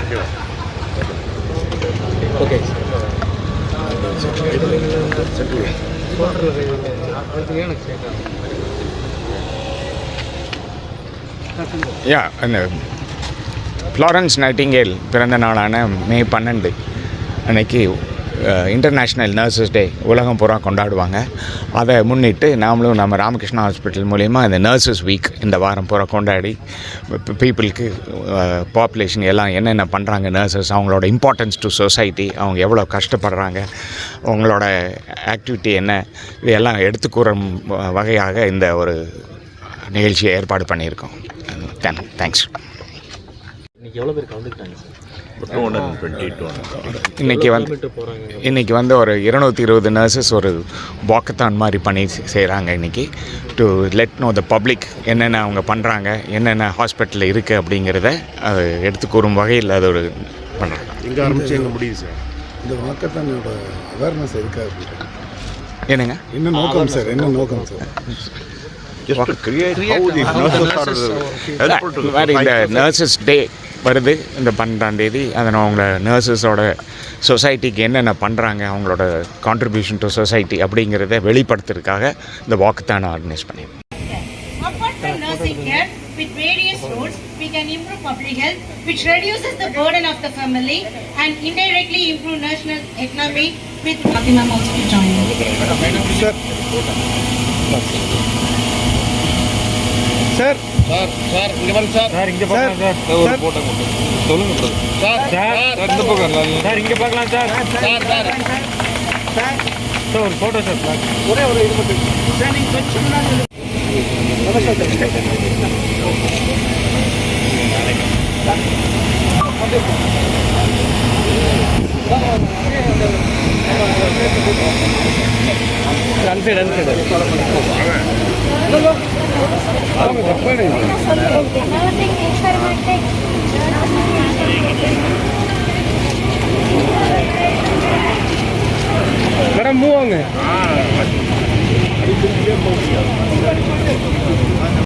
Okay. யா, அந்த Florence Nightingale பிறந்த நாளான மே 12 அன்னைக்கு இன்டர்நேஷ்னல் நர்சஸ் டே உலகம் பூரா கொண்டாடுவாங்க. அதை முன்னிட்டு நாமளும் நம்ம ராமகிருஷ்ணா ஹாஸ்பிட்டல் மூலிமா இந்த நர்சஸ் வீக் இந்த வாரம் பூரா கொண்டாடி பீப்புளுக்கு பாப்புலேஷன் எல்லாம் என்னென்ன பண்ணுறாங்க, நர்சஸ் அவங்களோட இம்பார்ட்டன்ஸ் டு சொசைட்டி, அவங்க எவ்வளோ கஷ்டப்படுறாங்க, அவங்களோட ஆக்டிவிட்டி என்ன, இதெல்லாம் எடுத்து கூறும் வகையாக இந்த ஒரு நிகழ்ச்சியை ஏற்பாடு பண்ணியிருக்கோம். தேங்க்ஸ். இன்னைக்கு எவ்வளோ பேர் கலந்துக்கிட்டாங்க சார்? இன்றைக்கி வந்து ஒரு 220 நர்சஸ் ஒரு வாக்கத்தான் மாதிரி பண்ணி செய்கிறாங்க இன்றைக்கி. To let no the public என்னென்ன அவங்க பண்ணுறாங்க, என்னென்ன ஹாஸ்பிட்டலில் இருக்குது அப்படிங்கிறத அது எடுத்து கூறும் வகையில் அது ஒரு பண்ணுறாங்க. எங்கே ஆரம்பிச்சு எங்கே முடியுது சார் இந்த வாக்கத்தானோட அவேர்னஸ் இருக்கா? என்னங்க என்ன நோக்கம் சார்? என்ன நோக்கம் சார்? இந்த நர்சஸ் டே வருது இந்த 12ஆம் தேதி. அதை அவங்கள நர்சஸோட சொசைட்டிக்கு என்னென்ன பண்ணுறாங்க, அவங்களோட கான்ட்ரிபியூஷன் டு சொசைட்டி அப்படிங்கிறத வெளிப்படுத்துறதுக்காக இந்த வாக்கத்தான் ஆர்கனைஸ் பண்ணியிருக்கோம். Apart from nursing care, with various roles, we can improve public health, which reduces the burden of the family and indirectly improve national economy. With Fatima also to join. Sir sir இங்கே வாங்க sir. Sir இங்கே பார்க்கலாம் sir. ஒரு photo சொல்லுங்க sir. Sir இந்த பக்கம் sir இங்கே பார்க்கலாம் சார். சார் சார் சார் ஒரு ஃபோட்டோ சார். ஒரே ஒரு இது மட்டும் சார். நீங்கள் கொஞ்சம் மேடம் மூவாங்க.